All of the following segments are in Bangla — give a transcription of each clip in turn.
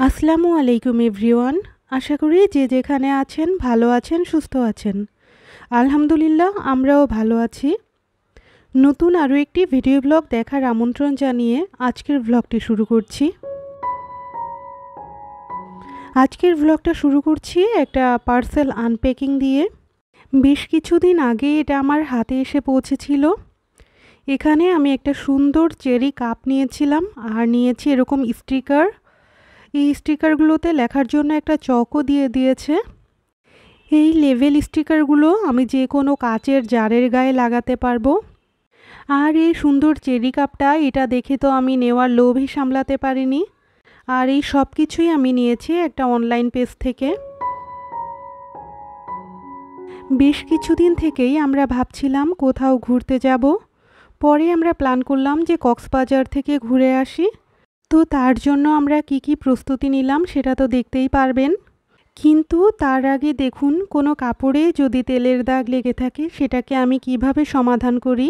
আসসালামু আলাইকুম এভরিওয়ান। আশা করি যে যেখানে আছেন ভালো আছেন, সুস্থ আছেন। আলহামদুলিল্লাহ আমরাও ভালো আছি। নতুন আরও একটি ভিডিও ব্লগ দেখার আমন্ত্রণ জানিয়ে আজকের ব্লগটি শুরু করছি। আজকের ব্লগটা শুরু করছি একটা পার্সেল আনপ্যাকিং দিয়ে। বেশ কিছুদিন আগে এটা আমার হাতে এসে পৌঁছেছিল। এখানে আমি একটা সুন্দর চেরি কাপ নিয়েছিলাম আর নিয়েছি এরকম স্টিকার। এই স্টিকারগুলোতে লেখার জন্য একটা চকও দিয়ে দিয়েছে। এই লেভেল স্টিকারগুলো আমি যে কোনো কাচের জারের গায়ে লাগাতে পারবো। আর এই সুন্দর চেরি কাপটা, এটা দেখে তো আমি নেওয়ার লোভই সামলাতে পারিনি। আর এই সব কিছুই আমি নিয়েছি একটা অনলাইন পেজ থেকে। বেশ কিছুদিন থেকেই আমরা ভাবছিলাম কোথাও ঘুরতে যাব। পরে আমরা প্ল্যান করলাম যে কক্সবাজার থেকে ঘুরে আসি। তো তার জন্য আমরা কি প্রস্তুতি নিলাম সেটা তো দেখতেই পারবেন। কিন্তু তার আগে দেখুন, কোনো কাপড়ে যদি তেলের দাগ লেগে থাকে সেটাকে আমি কিভাবে সমাধান করি।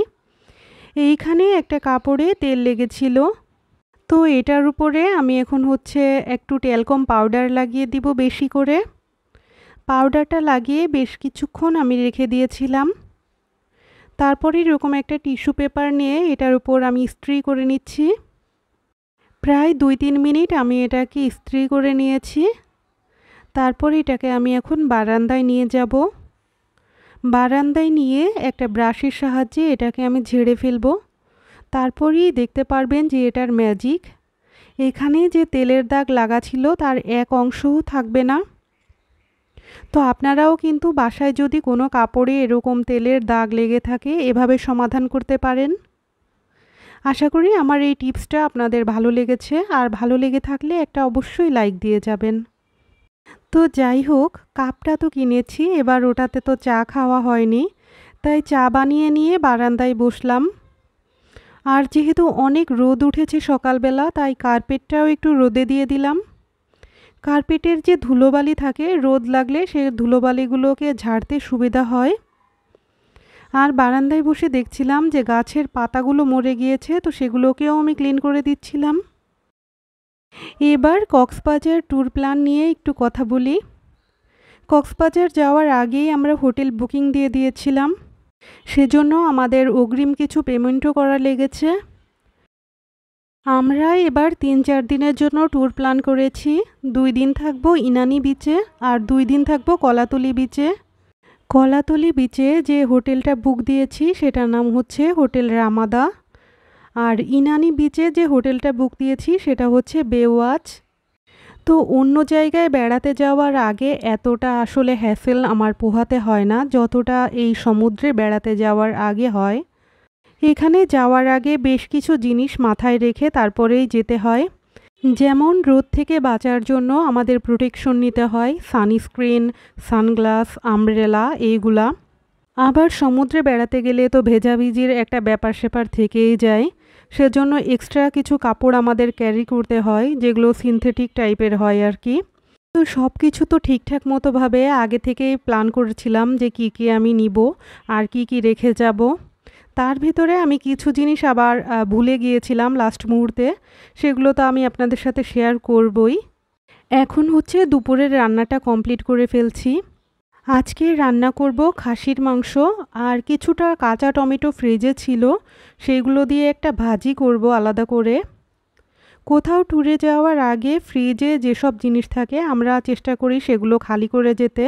এইখানে একটা কাপড়ে তেল লেগেছিল, তো এটার উপরে আমি এখন একটু ট্যালকম পাউডার লাগিয়ে দিব বেশি করে। পাউডারটা লাগিয়ে বেশ কিছুক্ষণ আমি রেখে দিয়েছিলাম। তারপরে এরকম একটা টিস্যু পেপার নিয়ে এটার উপর আমি ইস্ত্রি করে নিচ্ছি। প্রায় 2-3 মিনিট আমি এটাকে ইস্ত্রি করে নিয়েছি। তারপরে এটাকে আমি এখন বারান্দায় নিয়ে যাব। বারান্দায় নিয়ে একটা ব্রাশের সাহায্যে এটাকে আমি ঝেড়ে ফেলব। তারপরেই দেখতে পারবেন যে এটার ম্যাজিক। এখানে যে তেলের দাগ লাগা ছিল তার এক অংশও থাকবে না। তো আপনারাও কিন্তু বাসায় যদি কোনো কাপড়ে এরকম তেলের দাগ লেগে থাকে এভাবে সমাধান করতে পারেন। আশা করি আমার এই টিপসটা আপনাদের ভালো লেগেছে, আর ভালো লেগে থাকলে একটা অবশ্যই লাইক দিয়ে যাবেন। তো যাই হোক, কাপটা তো কিনেছি, এবার ওটাতে তো চা খাওয়া হয়নি, তাই চা বানিয়ে নিয়ে বারান্দায় বসলাম। আর যেহেতু অনেক রোদ উঠেছে সকালবেলা, তাই কার্পেটটাও একটু রোদে দিয়ে দিলাম। কার্পেটের যে ধুলোবালি থাকে, রোদ লাগলে সে ধুলোবালিগুলোকে ঝাড়তে সুবিধা হয়। আর বারান্দায় বসে দেখছিলাম যে গাছের পাতাগুলো মরে গিয়েছে, তো সেগুলোকেও আমি ক্লিন করে দিচ্ছিলাম। এবার কক্সবাজার ট্যুর প্ল্যান নিয়ে একটু কথা বলি। কক্সবাজার যাওয়ার আগেই আমরা হোটেল বুকিং দিয়ে দিয়েছিলাম, সেজন্য আমাদের অগ্রিম কিছু পেমেন্টও করা লেগেছে। আমরা এবার 3-4 দিনের জন্য ট্যুর প্ল্যান করেছি। 2 দিন থাকবো ইনানি বিচে আর 2 দিন থাকবো কলাতলি বিচে। কলাতলি বিচে যে হোটেলটা বুক দিয়েছি সেটার নাম হচ্ছে হোটেল রামাদা। আর ইনানি বিচে যে হোটেলটা বুক দিয়েছি সেটা হচ্ছে বেওয়াচ। তো অন্য জায়গায় বেড়াতে যাওয়ার আগে এতটা আসলে হ্যাসেল আমার পোহাতে হয় না যতটা এই সমুদ্রে বেড়াতে যাওয়ার আগে হয়। এখানে যাওয়ার আগে বেশ কিছু জিনিস মাথায় রেখে তারপরেই যেতে হয়। যেমন রোদ থেকে বাঁচার জন্য আমাদের প্রোটেকশন নিতে হয়, সানস্ক্রিন, সানগ্লাস, আমব্রেলা এইগুলা। আবার সমুদ্রে বেড়াতে গেলে তো ভেজাভিজির একটা ব্যাপার স্যাপার থেকেই যায়, সেজন্য এক্সট্রা কিছু কাপড় আমাদের ক্যারি করতে হয়, যেগুলো সিনথেটিক টাইপের হয় আর কি। তো সব কিছু তো ঠিকঠাক মতোভাবে আগে থেকেই প্ল্যান করেছিলাম যে কি আমি নিব আর কি রেখে যাব। তার ভিতরে আমি কিছু জিনিস আবার ভুলে গিয়েছিলাম লাস্ট মুহূর্তে, সেগুলো তো আমি আপনাদের সাথে শেয়ার করবই। এখন দুপুরের রান্নাটা কমপ্লিট করে ফেলছি। আজকে রান্না করব খাসির মাংস, আর কিছুটা কাঁচা টমেটো ফ্রিজে ছিল, সেগুলো দিয়ে একটা ভাজি করব আলাদা করে। কোথাও ট্যুরে যাওয়ার আগে ফ্রিজে যেসব জিনিস থাকে আমরা চেষ্টা করি সেগুলো খালি করে যেতে।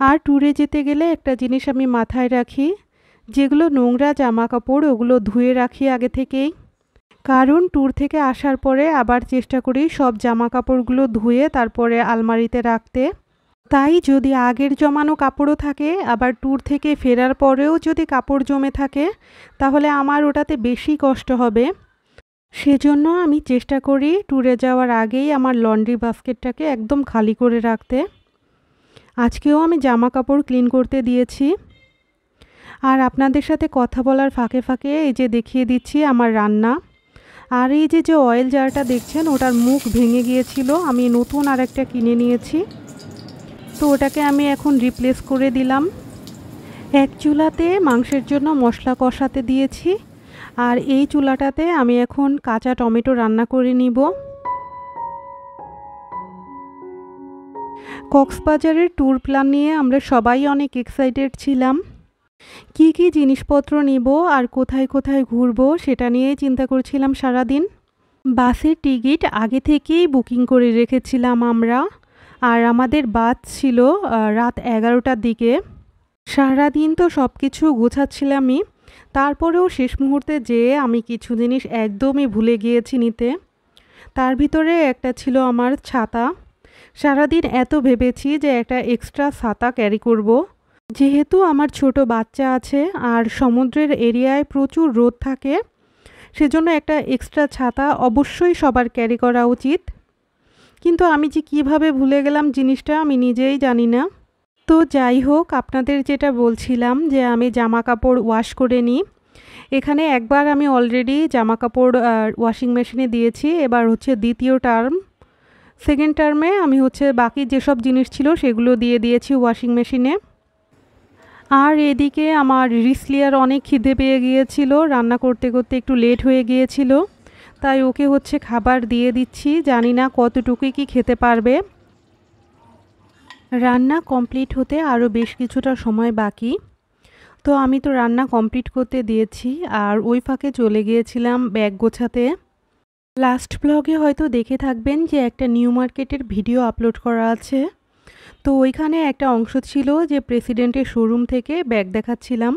আর ট্যুরে যেতে গেলে একটা জিনিস আমি মাথায় রাখি, যেগুলো নোংরা জামা কাপড় ওগুলো ধুয়ে রাখি আগে থেকেই। কারণ ট্যুর থেকে আসার পরে আবার চেষ্টা করি সব জামা কাপড়গুলো ধুয়ে তারপরে আলমারিতে রাখতে। তাই যদি আগের জমানো কাপড়ও থাকে, আবার ট্যুর থেকে ফেরার পরেও যদি কাপড় জমে থাকে, তাহলে আমার ওটাতে বেশি কষ্ট হবে। সেজন্য আমি চেষ্টা করি ট্যুরে যাওয়ার আগেই আমার লন্ড্রি বাস্কেটটাকে একদম খালি করে রাখতে। আজকেও আমি জামা কাপড় ক্লিন করতে দিয়েছি। আর আপনাদের সাথে কথা বলার ফাঁকে ফাঁকে এই যে দেখিয়ে দিচ্ছি আমার রান্না। আর এই যে অয়েল জারটা দেখছেন, ওটার মুখ ভেঙে গিয়েছিল, আমি নতুন আর একটা কিনে নিয়েছি। তো ওটাকে আমি এখন রিপ্লেস করে দিলাম। এক চুলাতে মাংসের জন্য মশলা কষাতে দিয়েছি, আর এই চুলাটাতে আমি এখন কাঁচা টমেটো রান্না করে নিব। কক্সবাজারের ট্যুর প্ল্যান নিয়ে আমরা সবাই অনেক এক্সাইটেড ছিলাম। কি কি জিনিসপত্র নিব আর কোথায় কোথায় ঘুরবো সেটা নিয়েই চিন্তা করছিলাম সারাদিন। বাসের টিকিট আগে থেকেই বুকিং করে রেখেছিলাম আমরা, আর আমাদের বাস ছিল রাত 11টার দিকে। সারাদিন তো সব কিছু গোছাচ্ছিলামই, তারপরেও শেষ মুহূর্তে যেয়ে আমি কিছু জিনিস একদমই ভুলে গিয়েছি নিতে। তার ভিতরে একটা ছিল আমার ছাতা। সারাদিন এত ভেবেছি যে একটা এক্সট্রা ছাতা ক্যারি করব, যেহেতু আমার ছোট বাচ্চা আছে আর সমুদ্রের এরিয়ায় প্রচুর রোদ থাকে, সেজন্য একটা এক্সট্রা ছাতা অবশ্যই সবার ক্যারি করা উচিত। কিন্তু আমি যে কিভাবে ভুলে গেলাম জিনিসটা আমি নিজেই জানি না। তো যাই হোক, আপনাদের যেটা বলছিলাম যে আমি জামা কাপড় ওয়াশ করে নিই। এখানে একবার আমি অলরেডি জামা কাপড় ওয়াশিং মেশিনে দিয়েছি, এবার হচ্ছে দ্বিতীয় টার্ম। সেকেন্ড টার্মে আমি হচ্ছে বাকি যেসব জিনিস ছিল সেগুলো দিয়ে দিয়েছি ওয়াশিং মেশিনে। আর এদিকে আমার রিসলিয়ার অনেক খিদে পেয়ে গিয়েছিল, রান্না করতে করতে একটু লেট হয়ে গিয়েছিল, তাই ওকে হচ্ছে খাবার দিয়ে দিচ্ছি। জানি না কতটুকুই কি খেতে পারবে। রান্না কমপ্লিট হতে আরও বেশ কিছুটা সময় বাকি, তো আমি তো রান্না কমপ্লিট করতে দিয়েছি আর ওই ফাঁকে চলে গিয়েছিলাম ব্যাগ গোছাতে। লাস্ট ব্লগে হয়তো দেখে থাকবেন যে একটা নিউ মার্কেটের ভিডিও আপলোড করা আছে, তো ওইখানে একটা অংশ ছিল যে প্রেসিডেন্টের শোরুম থেকে ব্যাগ দেখাচ্ছিলাম।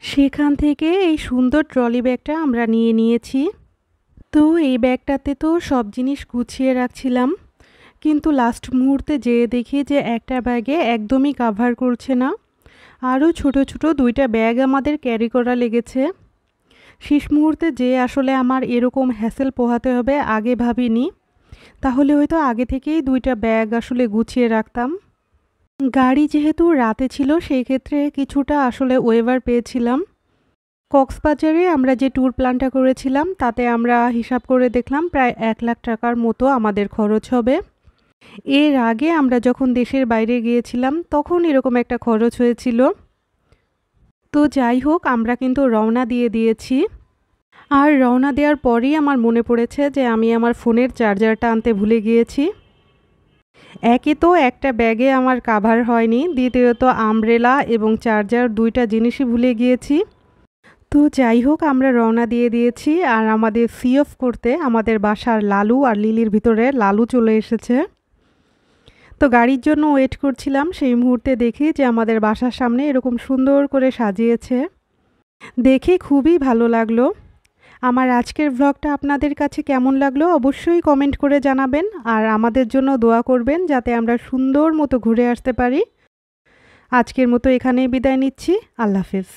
সেখান থেকে এই সুন্দর ট্রলি ব্যাগটা আমরা নিয়ে নিয়েছি। তো এই ব্যাগটাতে তো সব জিনিস গুছিয়ে রাখছিলাম, কিন্তু লাস্ট মুহূর্তে যেয়ে দেখি যে একটা ব্যাগে একদমই কাভার করছে না। আরও ছোট ছোট দুইটা ব্যাগ আমাদের ক্যারি করা লেগেছে। শেষ মুহূর্তে যে আসলে আমার এরকম হ্যাসেল পোহাতে হবে আগে ভাবিনি, তাহলে হয়তো আগে থেকেই দুইটা ব্যাগ আসলে গুছিয়ে রাখতাম। গাড়ি যেহেতু রাতে ছিল সেই ক্ষেত্রে কিছুটা আসলে ওয়েভার পেয়েছিলাম। কক্সবাজারে আমরা যে ট্যুর প্ল্যানটা করেছিলাম তাতে আমরা হিসাব করে দেখলাম প্রায় 1 লাখ টাকার মতো আমাদের খরচ হবে। এর আগে আমরা যখন দেশের বাইরে গিয়েছিলাম তখন এরকম একটা খরচ হয়েছিল। তো যাই হোক, আমরা কিন্তু রওনা দিয়ে দিয়েছি। আর রওনা দেওয়ার পরেই আমার মনে পড়েছে যে আমি আমার ফোনের চার্জারটা আনতে ভুলে গিয়েছি। একে তো একটা ব্যাগে আমার কাভার হয়নি, দ্বিতীয়ত আমব্রেলা এবং চার্জার দুইটা জিনিসই ভুলে গিয়েছি। তো যাই হোক, আমরা রওনা দিয়ে দিয়েছি আর আমাদের সি অফ করতে আমাদের বাসার লালু আর লিলির ভিতরে লালু চলে এসেছে। তো গাড়ির জন্য ওয়েট করছিলাম, সেই মুহূর্তে দেখি যে আমাদের বাসার সামনে এরকম সুন্দর করে সাজিয়েছে। দেখে খুবই ভালো লাগলো। আমার আজকের ভ্লগটা আপনাদের কাছে কেমন লাগলো অবশ্যই কমেন্ট করে জানাবেন, আর আমাদের জন্য দোয়া করবেন যাতে আমরা সুন্দর মতো ঘুরে আসতে পারি। আজকের মতো এখানেই বিদায় নিচ্ছি। আল্লাহ হাফেজ।